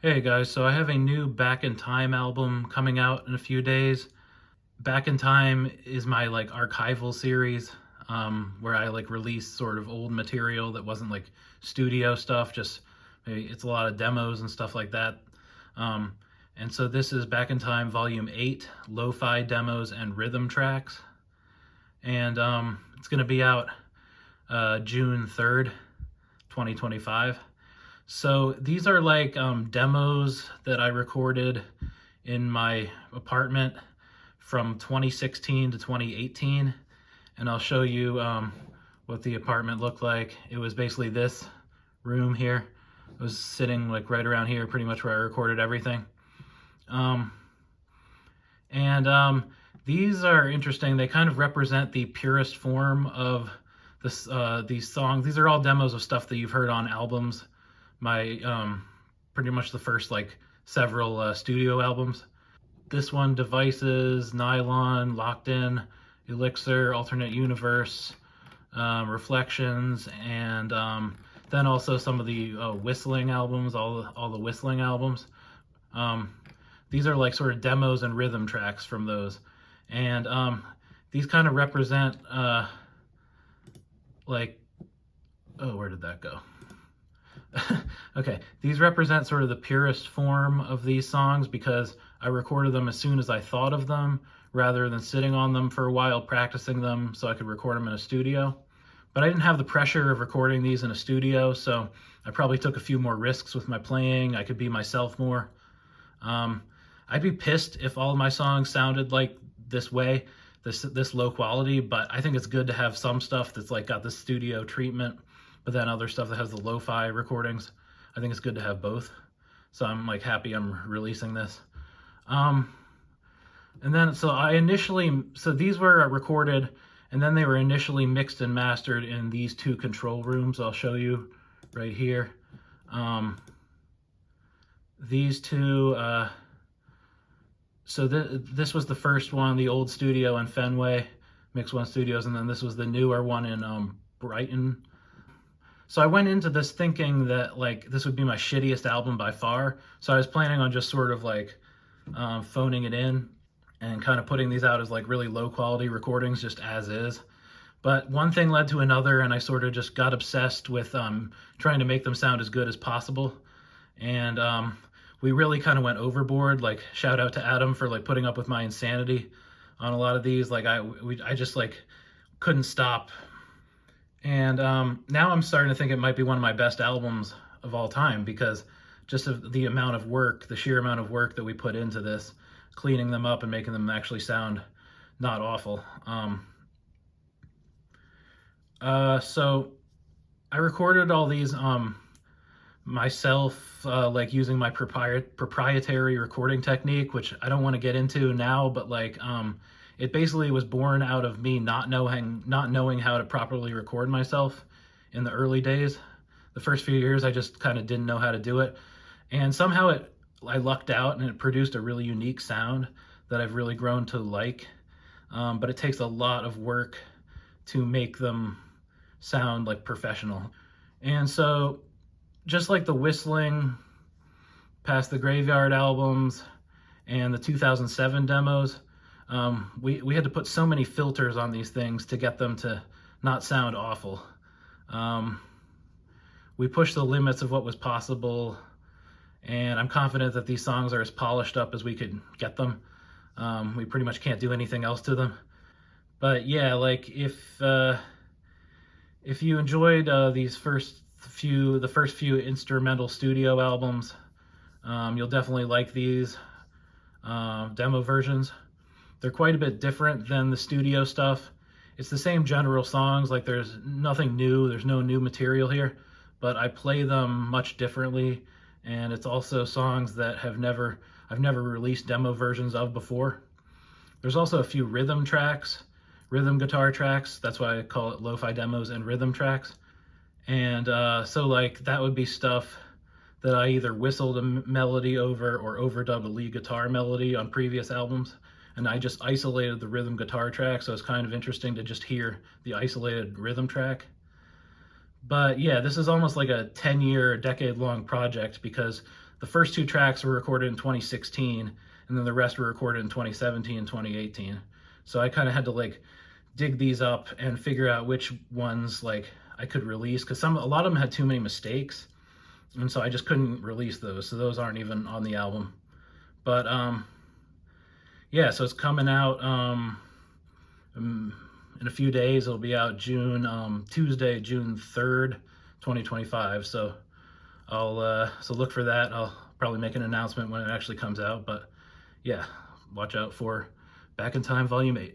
Hey guys, so I have a new Back in Time album coming out in a few days. Back in Time is my like archival series, where I like release sort of old material that wasn't like studio stuff, just maybe it's a lot of demos and stuff like that. Um, and so this is Back in Time Volume 8, Lo-Fi Demos and Rhythm Tracks. And it's going to be out June 3rd, 2025. So these are like demos that I recorded in my apartment from 2016 to 2018. And I'll show you what the apartment looked like. It was basically this room here. It was sitting like right around here, pretty much where I recorded everything. Um, and these are interesting. They kind of represent the purest form of these songs. These are all demos of stuff that you've heard on albums. My pretty much the first like several studio albums. This one, Devices, Nylon, Locked In, Elixir, Alternate Universe, Reflections, and then also some of the whistling albums, all the whistling albums. These are like sort of demos and rhythm tracks from those, and these kind of represent like, oh, where did that go? Okay, these represent sort of the purest form of these songs because I recorded them as soon as I thought of them rather than sitting on them for a while practicing them so I could record them in a studio. But I didn't have the pressure of recording these in a studio, so I probably took a few more risks with my playing. I could be myself more. I'd be pissed if all of my songs sounded like this way, this low quality, but I think it's good to have some stuff that's like got the studio treatment, but then other stuff that has the lo-fi recordings. I think it's good to have both. So I'm like happy I'm releasing this. And then so these were recorded and then they were initially mixed and mastered in these two control rooms. I'll show you right here. These two, so this was the first one, the old studio in Fenway, Mix One Studios, and then this was the newer one in Brighton. So I went into this thinking that like this would be my shittiest album by far. So I was planning on just sort of like phoning it in and kind of putting these out as like really low quality recordings just as is. But one thing led to another and I sort of just got obsessed with trying to make them sound as good as possible. And we really kind of went overboard. Like shout out to Adam for like putting up with my insanity on a lot of these. Like I just like couldn't stop. And now I'm starting to think it might be one of my best albums of all time because just of the amount of work, the sheer amount of work that we put into this, cleaning them up and making them actually sound not awful. So I recorded all these myself, like using my proprietary recording technique, which I don't want to get into now, but like it basically was born out of me not knowing how to properly record myself in the early days. The first few years, I just kind of didn't know how to do it. And somehow I lucked out and it produced a really unique sound that I've really grown to like. But it takes a lot of work to make them sound like professional. And so just like the Whistling, Past the Graveyard albums, and the 2007 demos, we had to put so many filters on these things to get them to not sound awful. We pushed the limits of what was possible, and I'm confident that these songs are as polished up as we could get them. We pretty much can't do anything else to them. But yeah, like if you enjoyed the first few instrumental studio albums, you'll definitely like these demo versions. They're quite a bit different than the studio stuff. It's the same general songs, like there's nothing new, there's no new material here, but I play them much differently, and it's also songs that I've never released demo versions of before. There's also a few rhythm guitar tracks, that's why I call it lo-fi demos and rhythm tracks. And so like that would be stuff that I either whistled a melody over or overdubbed a lead guitar melody on previous albums. And I just isolated the rhythm guitar track, so it's kind of interesting to just hear the isolated rhythm track. But yeah, this is almost like a 10-year, decade-long project because the first 2 tracks were recorded in 2016, and then the rest were recorded in 2017 and 2018. So I kind of had to like dig these up and figure out which ones like I could release, because a lot of them had too many mistakes, and so I just couldn't release those. So those aren't even on the album. But yeah, so it's coming out in a few days. It'll be out Tuesday, June 3rd, 2025. So so look for that. I'll probably make an announcement when it actually comes out. But yeah, watch out for Back in Time Volume 8.